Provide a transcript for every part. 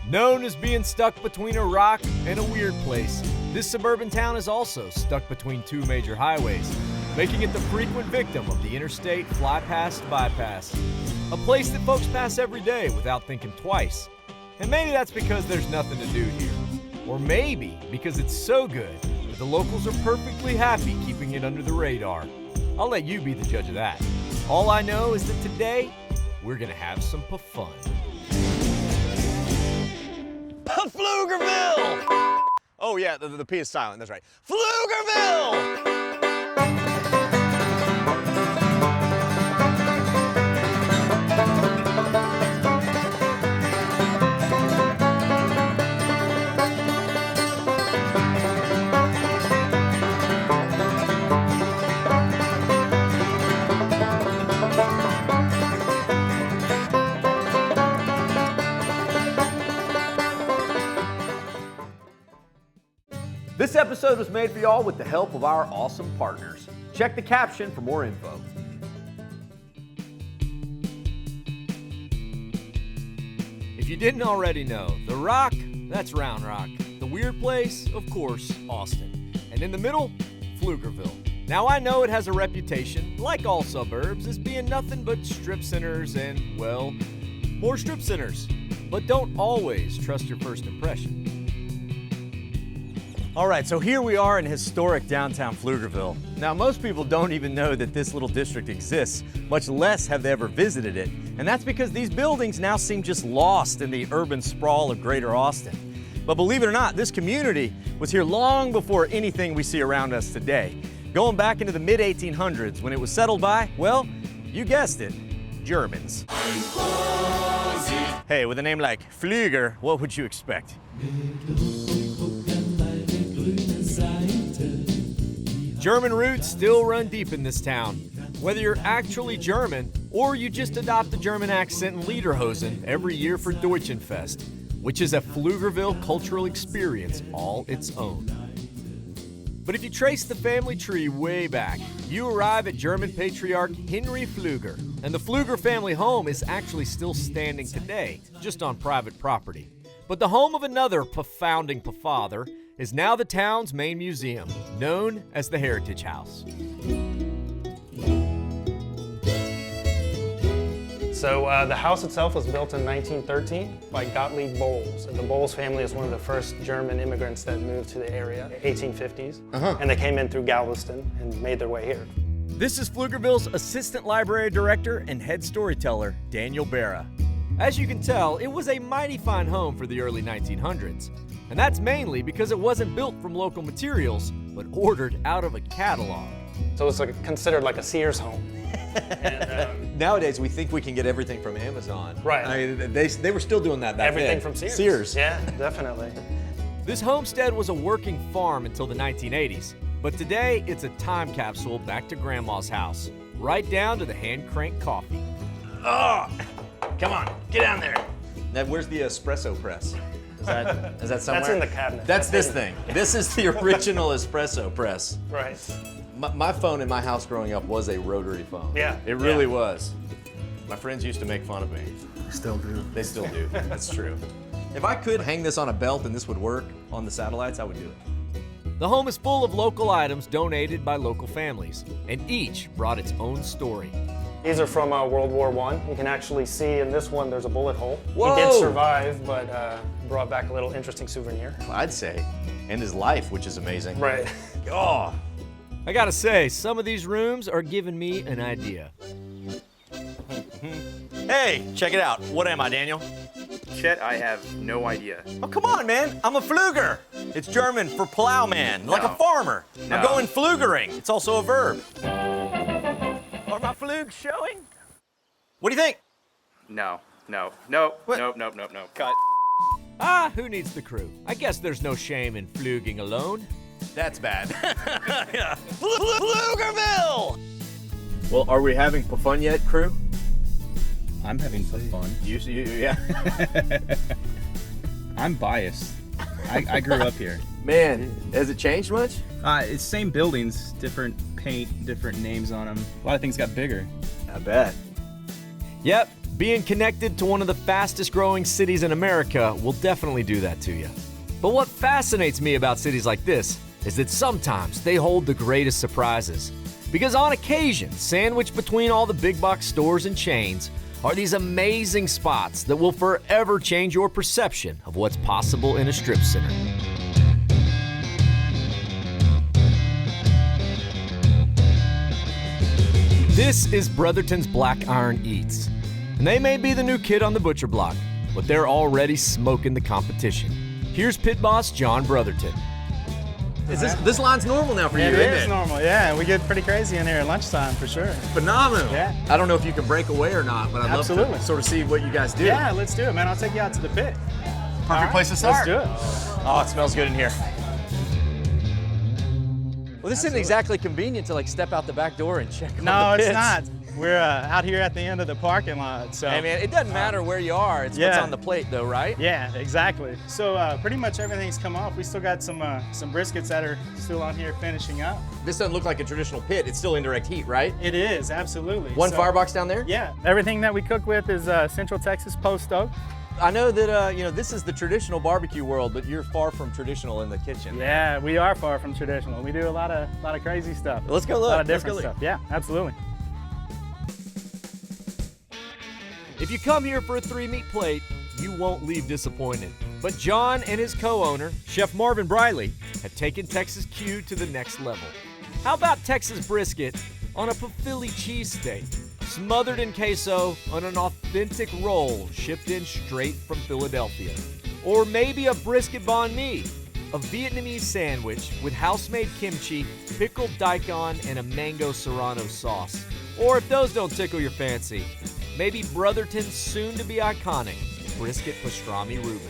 Known as being stuck between a rock and a weird place, this suburban town is also stuck between two major highways, making it the frequent victim of the interstate fly-past bypass. A place that folks pass every day without thinking twice. And maybe that's because there's nothing to do here. Or maybe because it's so good that the locals are perfectly happy keeping it under the radar. I'll let you be the judge of that. All I know is that today, we're gonna have some PFUN. Pflugerville! Oh yeah, the P is silent, that's right. Pflugerville! This episode was made for y'all with the help of our awesome partners. Check the caption for more info. If you didn't already know, the Rock, that's Round Rock. The weird place, of course, Austin. And in the middle, Pflugerville. Now I know it has a reputation, like all suburbs, as being nothing but strip centers and, well, more strip centers. But don't always trust your first impression. All right, so here we are in historic downtown Pflugerville. Now, most people don't even know that this little district exists, much less have they ever visited it. And that's because these buildings now seem just lost in the urban sprawl of greater Austin. But believe it or not, this community was here long before anything we see around us today. Going back into the mid-1800s when it was settled by, well, you guessed it, Germans. Hey, with a name like Pfluger, what would you expect? German roots still run deep in this town. Whether you're actually German or you just adopt the German accent and lederhosen every year for Deutschenfest, which is a Pflugerville cultural experience all its own. But if you trace the family tree way back, you arrive at German patriarch Henry Pfluger, and the Pfluger family home is actually still standing today, just on private property. But the home of another pfounding pfather is now the town's main museum, known as the Heritage House. So the house itself was built in 1913 by Gottlieb Bohls. And the Bohls family is one of the first German immigrants that moved to the area, 1850s. And they came in through Galveston and made their way here. This is Pflugerville's Assistant Library Director and Head Storyteller, Daniel Barra. As you can tell, it was a mighty fine home for the early 1900s. And that's mainly because it wasn't built from local materials, but ordered out of a catalog. So it's considered like a Sears home. And, nowadays, we think we can get everything from Amazon. Right. I mean, they were still doing that back then. Everything from Sears. Sears. Yeah, definitely. This homestead was a working farm until the 1980s, but today it's a time capsule back to Grandma's house, right down to the hand-cranked coffee. Oh, come on, get down there. Now, where's the espresso press? Is that somewhere? That's in the cabinet. That's this thing. This is the original espresso press. Right. My phone in my house growing up was a rotary phone. Yeah. It really was. My friends used to make fun of me. Still do. They still do. That's true. If I could hang this on a belt and this would work on the satellites, I would do it. The home is full of local items donated by local families, and each brought its own story. These are from World War I. You can actually see in this one there's a bullet hole. Whoa. He did survive, but brought back a little interesting souvenir. I'd say. And his life, which is amazing. Right. Oh. I gotta say, some of these rooms are giving me an idea. Hey, check it out. What am I, Daniel? Chet, I have no idea. Oh, come on, man. I'm a Pfluger. It's German for plowman, like a farmer. No. I'm going Pflugering. It's also a verb. Are my Pflugs showing? What do you think? No. What? Nope. Cut. Ah, who needs the crew? I guess there's no shame in fluging alone. That's bad. Pflugerville! Well, are we having PFUN yet, crew? I'm having some fun. Yeah. I'm biased. I grew up here. Man, has it changed much? It's same buildings, different paint, different names on them. A lot of things got bigger. I bet. Yep, Being connected to one of the fastest growing cities in America will definitely do that to you. But what fascinates me about cities like this is that sometimes they hold the greatest surprises. Because on occasion, sandwiched between all the big box stores and chains, are these amazing spots that will forever change your perception of what's possible in a strip center. This is Brotherton's Black Iron Eats. And they may be the new kid on the butcher block, but they're already smoking the competition. Here's pit boss John Brotherton. Is this line's normal now for you, isn't It is it? normal, yeah. We get pretty crazy in here at lunchtime for sure. Phenomenal. Yeah. I don't know if you can break away or not, but I'd love Absolutely. to sort of see what you guys do. Yeah, let's do it, man. I'll take you out to the pit. Perfect place to start. Let's do it. Oh, it smells good in here. Well, this isn't exactly convenient to like step out the back door and check No, on the it's pits. not. We're out here at the end of the parking lot, so. Hey man, it doesn't matter where you are. It's what's yeah. on the plate though, right? Yeah, exactly. So pretty much everything's come off. We still got some briskets that are still on here finishing up. This doesn't look like a traditional pit. It's still indirect heat, right? It is, absolutely. One So, firebox down there? Yeah, everything that we cook with is Central Texas post oak. I know that this is the traditional barbecue world, but you're far from traditional in the kitchen. Yeah, we are far from traditional. We do a lot of crazy stuff. Let's go A look. lot of Let's go different look. stuff. Yeah, absolutely. If you come here for a 3-meat plate, you won't leave disappointed. But John and his co-owner, Chef Marvin Briley, have taken Texas Q to the next level. How about Texas brisket on a Philly cheesesteak, smothered in queso on an authentic roll shipped in straight from Philadelphia? Or maybe a brisket banh mi, a Vietnamese sandwich with house-made kimchi, pickled daikon, and a mango serrano sauce. Or if those don't tickle your fancy, maybe Brotherton's soon-to-be iconic brisket pastrami Reuben.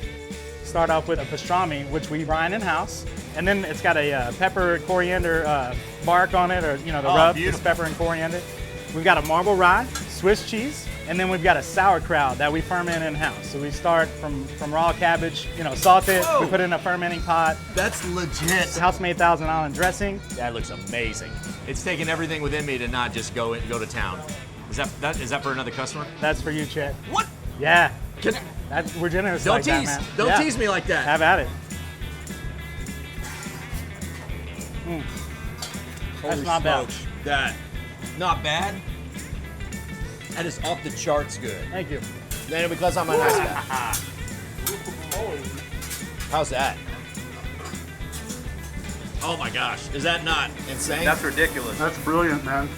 Start off with a pastrami, which we brine in-house, and then it's got a pepper coriander bark on it, or the rub, it's pepper and coriander. We've got a marble rye, Swiss cheese, and then we've got a sauerkraut that we ferment in-house. So we start from raw cabbage, salt it, we put it in a fermenting pot. That's legit. House-made Thousand Island dressing. That looks amazing. It's taken everything within me to not just go to town. Is that for another customer? That's for you, Chet. What? Yeah, Can, we're generous don't like tease. that, man. Don't Yeah. tease me like that. Have at it. That's not bad. That not bad. That is off the charts good. Thank you. Then because I'm a nice guy. How's that? Oh my gosh, is that not insane? That's ridiculous. That's brilliant, man.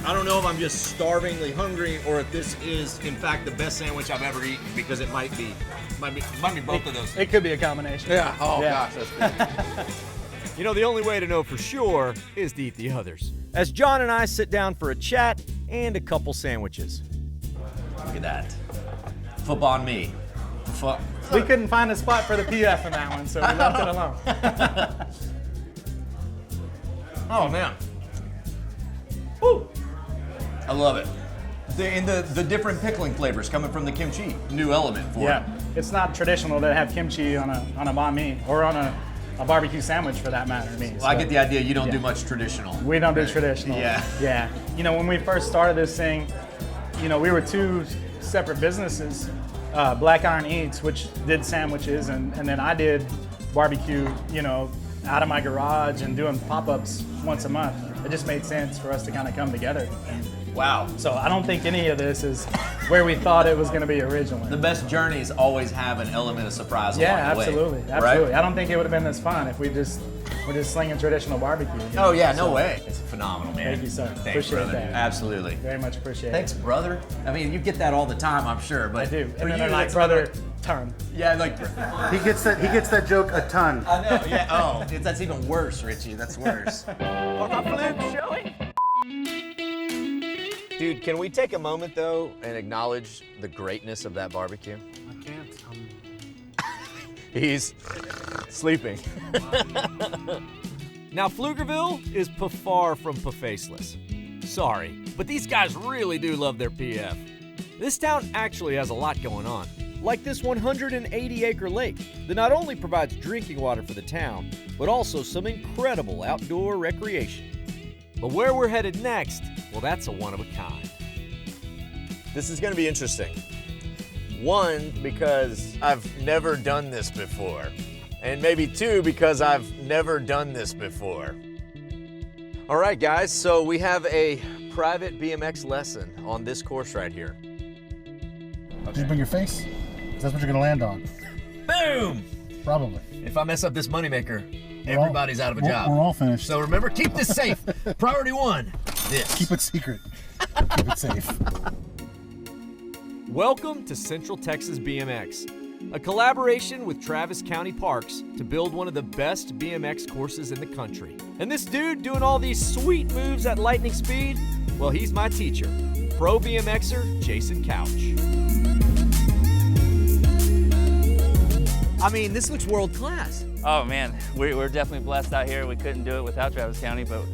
I don't know if I'm just starvingly hungry or if this is in fact the best sandwich I've ever eaten, because it might be both of those. It could be a combination. Yeah. Oh Yeah. gosh, that's good. You know, the only way to know for sure is to eat the others. As John and I sit down for a chat and a couple sandwiches. Look at that. Flip on me. We couldn't find a spot for the PF in that one, so we left it alone. Oh man. Woo. I love it. The different pickling flavors coming from the kimchi, new element for Yeah, it. it's not traditional to have kimchi on a banh mi or on a barbecue sandwich for that matter. Well, I get the idea you don't do much traditional. We don't do traditional. Yeah. Yeah. When we first started this thing, we were two separate businesses. Black Iron Eats, which did sandwiches, and then I did barbecue, out of my garage and doing pop-ups once a month. It just made sense for us to kind of come together. Wow. So I don't think any of this is where we thought it was going to be originally. The best journeys always have an element of surprise along the way. Absolutely. Right? I don't think it would have been this fun if we're just slinging traditional barbecue. Oh yeah, no So, way. It's phenomenal, man. Thank you, sir. Thanks, Appreciate brother. that. Absolutely. Very much appreciate Thanks, it. brother. I mean, you get that all the time, I'm sure, but I do. for And then you, they're like, it's brother, ton. Yeah, like. He gets that joke a ton. I know. Yeah. Oh, that's even worse, Richie. That's worse. Dude, can we take a moment though and acknowledge the greatness of that barbecue? I can't. He's sleeping. Now, Pflugerville is far from faceless. Sorry, but these guys really do love their PF. This town actually has a lot going on, like this 180-acre lake that not only provides drinking water for the town, but also some incredible outdoor recreation. But where we're headed next, well, that's a one of a kind. This is going to be interesting. 1, because I've never done this before. And maybe 2, because I've never done this before. All right, guys, so we have a private BMX lesson on this course right here. Did you bring your face? That's what you're gonna land on. Boom! Probably. If I mess up this moneymaker, everybody's out of a job. We're all finished. So remember, keep this safe. Priority 1, this. Keep it secret. Keep it safe. Welcome to Central Texas BMX, a collaboration with Travis County Parks to build one of the best BMX courses in the country. And this dude doing all these sweet moves at lightning speed, well, he's my teacher, pro BMXer Jason Couch. I mean, this looks world class. Oh man, we're definitely blessed out here. We couldn't do it without Travis County, but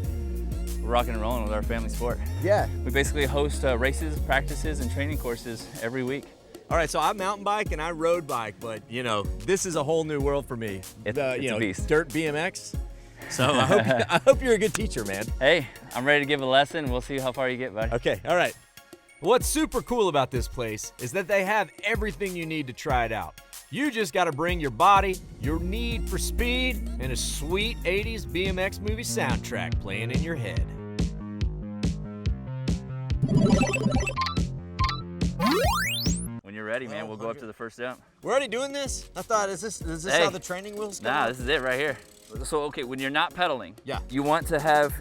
we're rocking and rolling with our family sport. Yeah. We basically host races, practices, and training courses every week. All right, so I mountain bike and I road bike, but this is a whole new world for me. It's a beast. Dirt BMX. So I hope you're a good teacher, man. Hey, I'm ready to give a lesson. We'll see how far you get, buddy. Okay, all right. What's super cool about this place is that they have everything you need to try it out. You just got to bring your body, your need for speed, and a sweet 80s BMX movie soundtrack playing in your head. When you're ready, man, we'll go up to the first jump. We're already doing this? I thought, is this how the training wheels go? Nah, this is it right here. So, okay, when you're not pedaling, yeah, you want to have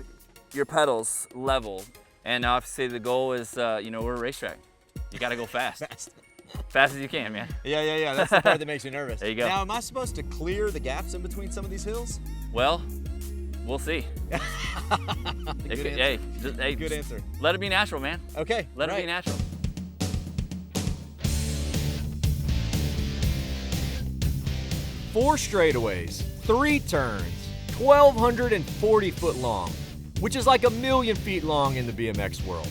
your pedals level. And obviously the goal is, we're a racetrack. You got to go fast. Fast as you can, man. Yeah. That's the part that makes me nervous. There you go. Now, am I supposed to clear the gaps in between some of these hills? Well, we'll see. Good answer. Let it be natural, man. Okay. Let it be natural. Four straightaways, 3 turns, 1,240 foot long, which is like 1,000,000 feet long in the BMX world.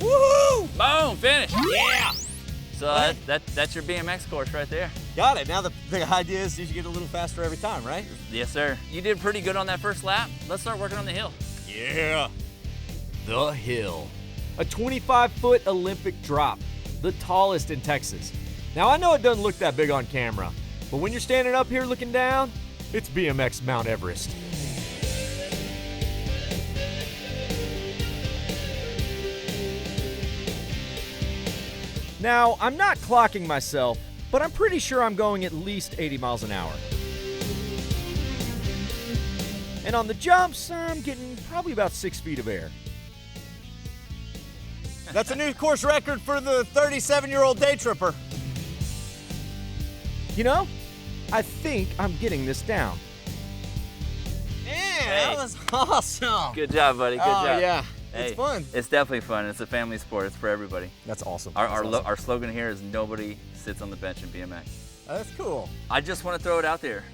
Woohoo! Boom, finish. Yeah! So that's your BMX course right there. Got it. Now the idea is you should get a little faster every time, right? Yes, sir. You did pretty good on that first lap. Let's start working on the hill. Yeah. The hill. A 25-foot Olympic drop, the tallest in Texas. Now, I know it doesn't look that big on camera, but when you're standing up here looking down, it's BMX Mount Everest. Now, I'm not clocking myself, but I'm pretty sure I'm going at least 80 miles an hour. And on the jumps, I'm getting probably about 6 feet of air. That's a new course record for the 37-year-old day tripper. You know, I think I'm getting this down. Man, that was awesome. Good job, buddy. Good job. Yeah. Hey, It's fun. It's definitely fun. It's a family sport. It's for everybody. That's awesome. Our slogan here is nobody sits on the bench in BMX. Oh, that's cool. I just want to throw it out there.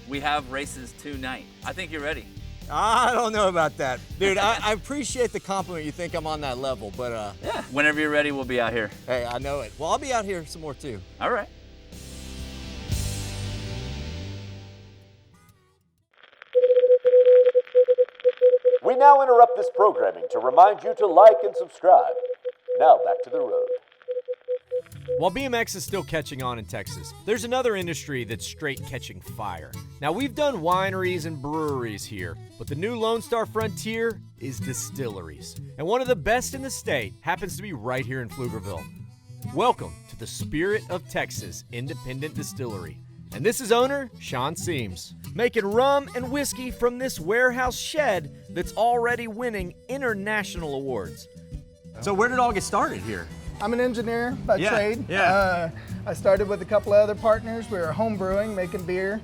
We have races tonight. I think you're ready. I don't know about that. Dude, I appreciate the compliment. You think I'm on that level, but yeah. Whenever you're ready, we'll be out here. Hey, I know it. Well, I'll be out here some more too. All right. We now interrupt this programming to remind you to like and subscribe. Now back to the road. While BMX is still catching on in Texas, there's another industry that's straight catching fire. Now, we've done wineries and breweries here, but the new Lone Star frontier is distilleries. And one of the best in the state happens to be right here in Pflugerville. Welcome to the Spirit of Texas Independent Distillery. And this is owner Sean Seams, making rum and whiskey from this warehouse shed that's already winning international awards. So where did it all get started here? I'm an engineer by trade. Yeah. I started with a couple of other partners. We were home brewing, making beer,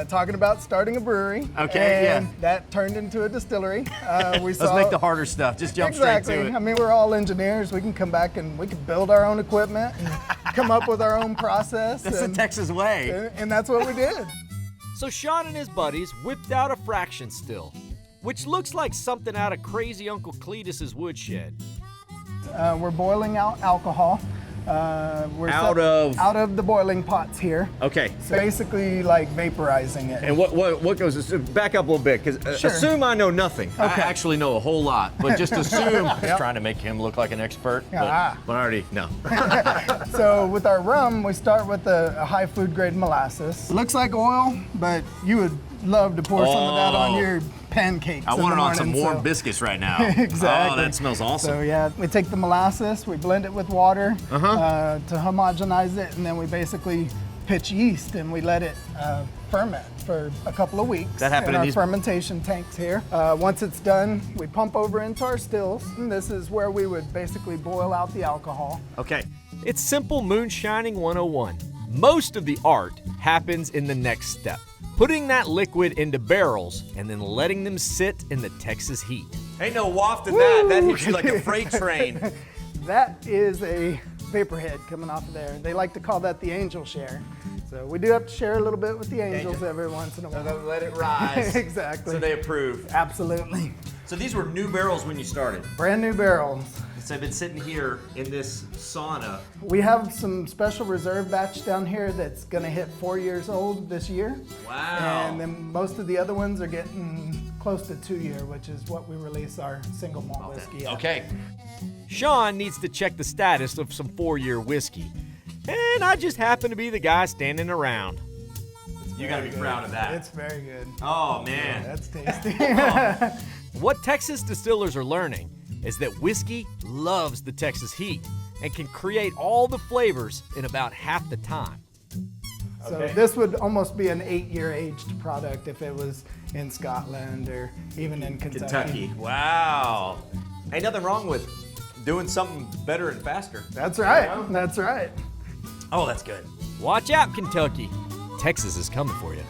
talking about starting a brewery. Okay, and that turned into a distillery. Let's make the harder stuff. Just jump straight to it. I mean, we're all engineers. We can come back and we can build our own equipment and come up with our own process. That's the Texas way. And that's what we did. So Sean and his buddies whipped out a fraction still, which looks like something out of crazy Uncle Cletus's woodshed. We're boiling out alcohol. We're Out of the boiling pots here. Okay. So basically like vaporizing it. And what goes? Back up a little bit, because Sure. assume I know nothing. I Okay. actually know a whole lot, but just assume. Just trying to make him look like an expert, but I already know. So with our rum, we start with a high food grade molasses. Looks like oil, but you would love to pour some of that on your pancakes. I want it on some warm biscuits right now. Exactly. Oh, that smells awesome. So yeah, we take the molasses, we blend it with water to homogenize it, and then we basically pitch yeast and we let it ferment for a couple of weeks. That happened in in our these fermentation tanks here. Once it's done, we pump over into our stills, and this is where we would basically boil out the alcohol. Okay. It's simple moonshining 101. Most of the art happens in the next step. Putting that liquid into barrels and then letting them sit in the Texas heat. Ain't no wafting that. That hits you like a freight train. That is a vapor head coming off of there. They like to call that the angel share. So we do have to share a little bit with the angels every once in a while. Let it rise. Exactly. So they approve. Absolutely. So these were new barrels when you started. Brand new barrels. So they've been sitting here in this sauna. We have some special reserve batch down here that's gonna hit 4 years old this year. Wow. And then most of the other ones are getting close to 2 year, which is what we release our single malt whiskey at. Okay. Sean needs to check the status of some 4-year whiskey. And I just happen to be the guy standing around. You gotta be proud of that. It's very good. Oh, man. Yeah, that's tasty. What Texas distillers are learning is that whiskey loves the Texas heat and can create all the flavors in about half the time. So this would almost be an 8-year aged product if it was in Scotland or even in Kentucky. Wow. Ain't nothing wrong with doing something better and faster. That's right. That's right. Oh, that's good. Watch out, Kentucky. Texas is coming for you.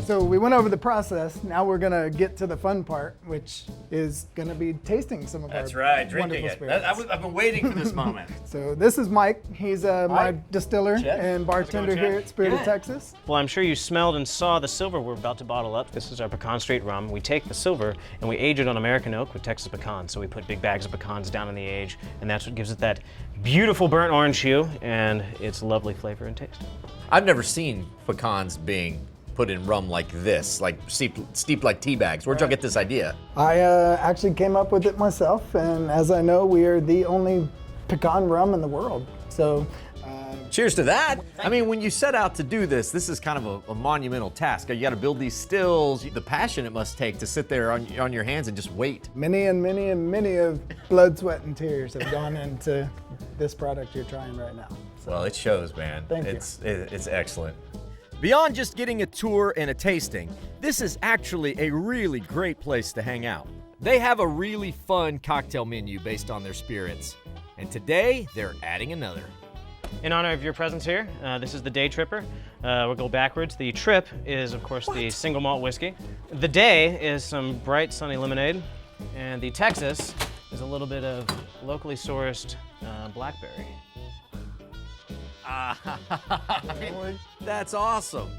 So we went over the process. Now we're gonna get to the fun part, which is gonna be tasting some of our wonderful spirits. I've been waiting for this moment. So this is Mike. He's my distiller and bartender here at Spirit of Texas. Well, I'm sure you smelled and saw the silver we're about to bottle up. This is our Pecan Straight rum. We take the silver and we age it on American oak with Texas pecans. So we put big bags of pecans down in the age, and that's what gives it that beautiful burnt orange hue and its lovely flavor and taste. I've never seen pecans being put in rum like this, like steeped like tea bags. Where'd y'all get this idea? I actually came up with it myself, and as I know, we are the only pecan rum in the world. So cheers to that. I mean, when you set out to do this, this is kind of a monumental task. You got to build these stills, the passion it must take to sit there on your hands and just wait. Many and many and many of blood, sweat, and tears have gone into this product you're trying right now. So, well, it shows, man. Thank you. It's excellent. Beyond just getting a tour and a tasting, this is actually a really great place to hang out. They have a really fun cocktail menu based on their spirits. And today, they're adding another. In honor of your presence here, this is the Day Tripper. We'll go backwards. The Trip is, of course, the single malt whiskey. The Day is some bright, sunny lemonade. And the Texas is a little bit of locally sourced blackberry. That's awesome.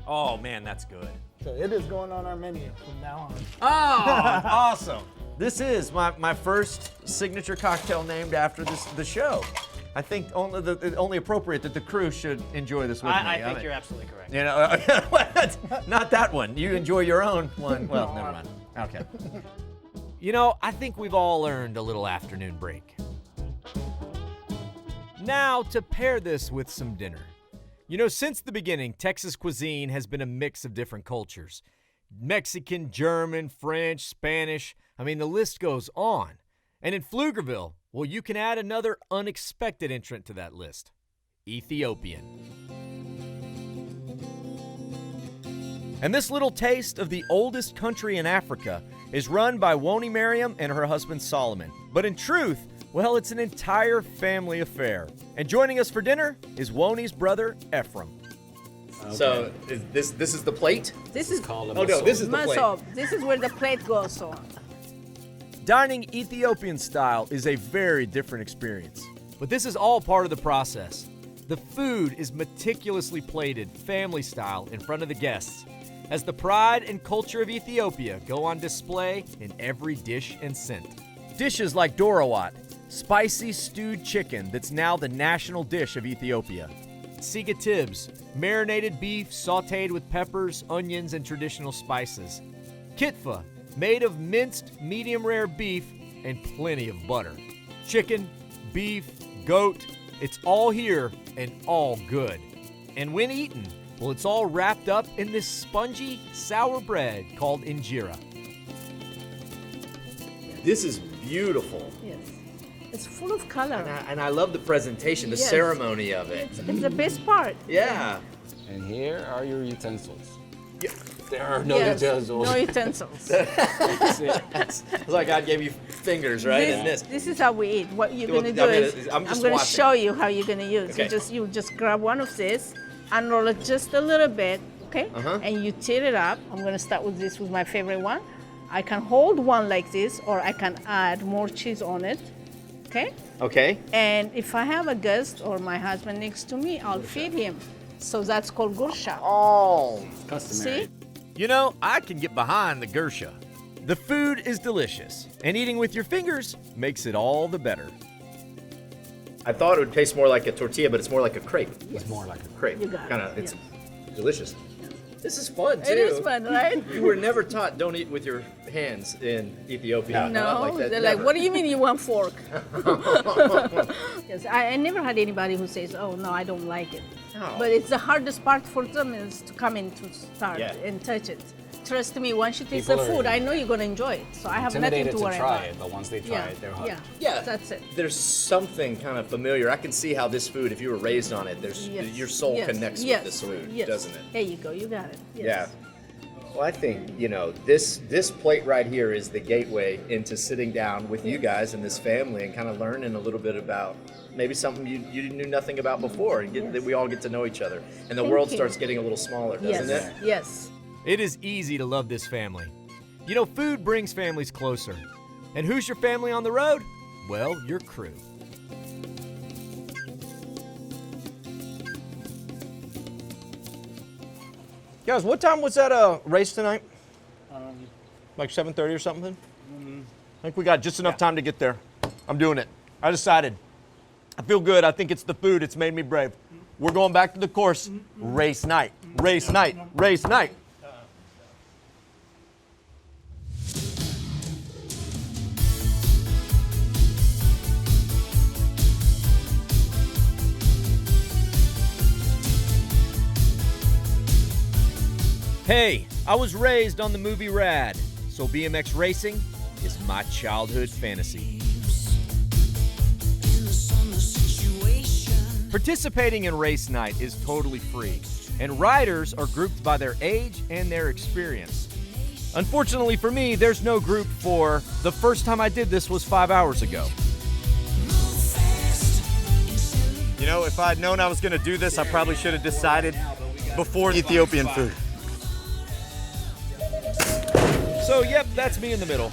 Oh man, that's good. So it is going on our menu from now on. Oh, awesome. This is my first signature cocktail named after the show. I think only appropriate that the crew should enjoy this with me. I think you're absolutely correct. You know, not that one. You enjoy your own one. Well, never mind. Okay. You know, I think we've all earned a little afternoon break. Now, to pair this with some dinner. You know, since the beginning, Texas cuisine has been a mix of different cultures. Mexican, German, French, Spanish. I mean, the list goes on. And in Pflugerville, well, you can add another unexpected entrant to that list. Ethiopian. And this little taste of the oldest country in Africa is run by Woni Miriam and her husband Solomon. But in truth, well, it's an entire family affair. And joining us for dinner is Woni's brother, Ephraim. Okay. So this is the plate? This is called a masop. Oh no, this is the plate. This is where the plate goes on. Dining Ethiopian style is a very different experience. But this is all part of the process. The food is meticulously plated, family style, in front of the guests. as the pride and culture of Ethiopia go on display in every dish and scent. Dishes like dorawat, spicy stewed chicken that's now the national dish of Ethiopia. Siga tibs, marinated beef sautéed with peppers, onions, and traditional spices. Kitfa, made of minced medium rare beef and plenty of butter. Chicken, beef, goat, it's all here and all good. And when eaten, well, it's all wrapped up in this spongy, sour bread called injera. This is beautiful. Yes. It's full of color. And I love the presentation, the ceremony of it. It's the best part. Yeah. And here are your utensils. Yeah. There are no utensils. No utensils. It's like God gave you fingers, right? This is how we eat. What you're gonna do is I'm gonna show you how you're gonna use. Okay. You just grab one of this, unroll it just a little bit, okay? And you tear it up. I'm gonna start with this with my favorite one. I can hold one like this, or I can add more cheese on it. Okay? Okay. And if I have a guest or my husband next to me, I'll feed him. So that's called gursha. Oh, customary. See? You know, I can get behind the gursha. The food is delicious, and eating with your fingers makes it all the better. I thought it would taste more like a tortilla, but it's more like a crepe. Yes. It's more like a crepe. You got it. Kinda, it's delicious. This is fun too. It is fun, right? You were never taught don't eat with your hands in Ethiopia. No, Not like that. they're Never. like, what do you mean you want fork? Yes, I never had anybody who says, oh no, I don't like it. Oh. But it's the hardest part for them is to come in to start Yeah. and touch it. Trust me, once you taste People the food, are I know you're gonna enjoy it. So I have nothing to worry try about. it, but once they try it, they're hooked. Yeah, Yeah, that's it. There's something kind of familiar. I can see how this food, if you were raised on it, your soul connects with this food, doesn't it? There you go, you got it. Yes. Yeah. Well, I think, this plate right here is the gateway into sitting down with you guys and this family and kind of learning a little bit about maybe something you knew nothing about before, and that we all get to know each other. And the world starts getting a little smaller, doesn't it? Yes. It is easy to love this family. You know, food brings families closer. And who's your family on the road? Well, your crew. Guys, what time was that race tonight? Like 7:30 or something? I think we got just enough time to get there. I'm doing it. I decided. I feel good. I think it's the food. It's made me brave. We're going back to the course. Race night. Race night. Race night. Hey, I was raised on the movie Rad, so BMX racing is my childhood fantasy. Participating in race night is totally free, and riders are grouped by their age and their experience. Unfortunately for me, there's no group for the first time I did this was 5 hours ago. You know, if I'd known I was gonna do this, I probably should have decided before Ethiopian Food. So, yep, that's me in the middle.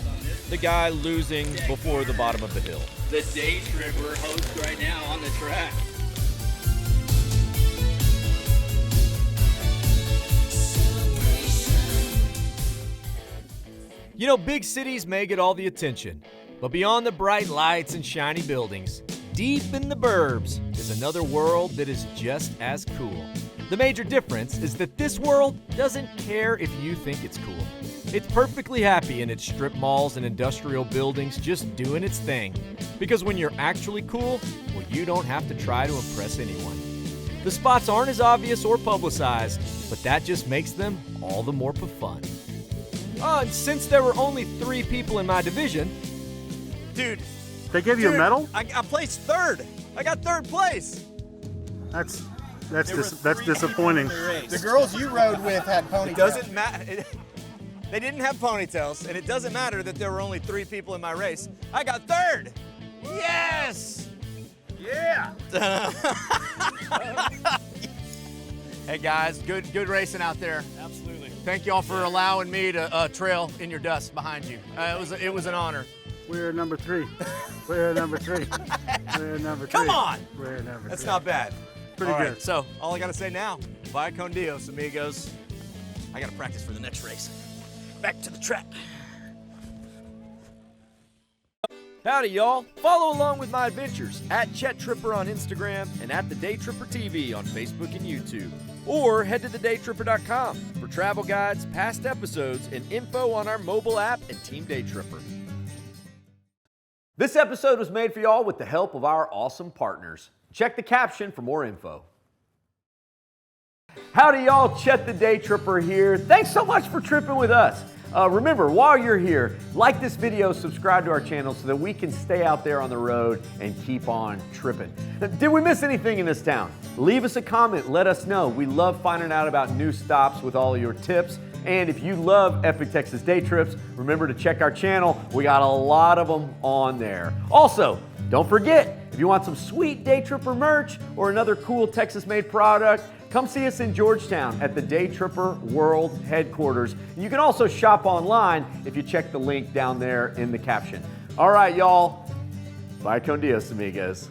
The guy losing before the bottom of the hill. The day tripper host right now on the track. You know, big cities may get all the attention, but beyond the bright lights and shiny buildings, deep in the burbs is another world that is just as cool. The major difference is that this world doesn't care if you think it's cool. It's perfectly happy in its strip malls and industrial buildings just doing its thing. Because when you're actually cool, well, you don't have to try to impress anyone. The spots aren't as obvious or publicized, but that just makes them all the more fun. Oh, and since there were only 3 people in my division, Dude. They give you a medal? I placed third. I got third place. That's disappointing. The girls you rode with had ponytails. It doesn't matter. They didn't have ponytails, and it doesn't matter that there were only 3 people in my race. I got third. Yes. yeah! Hey guys, good racing out there. Absolutely. Thank y'all for allowing me to trail in your dust behind you. It was an honor. We're number 3. We're number 3. We're number 3. Come on. We're number 3. That's not bad. Pretty All good. right, so all I gotta say now, vaya con Dios, amigos. I gotta practice for the next race. Back to the track. Howdy, y'all. Follow along with my adventures at Chet Tripper on Instagram and at The Day Tripper TV on Facebook and YouTube. Or head to thedaytripper.com for travel guides, past episodes, and info on our mobile app and Team Day Tripper. This episode was made for y'all with the help of our awesome partners. Check the caption for more info. Howdy, y'all. Chet the Day Tripper here. Thanks so much for tripping with us. Remember, while you're here, like this video, subscribe to our channel so that we can stay out there on the road and keep on tripping. Did we miss anything in this town? Leave us a comment, let us know. We love finding out about new stops with all of your tips. And if you love Epic Texas Day Trips, remember to check our channel. We got a lot of them on there. Also, don't forget, if you want some sweet Day Tripper merch or another cool Texas-made product, come see us in Georgetown at the Day Tripper World Headquarters. You can also shop online if you check the link down there in the caption. All right, y'all. Bye con Dios, amigos.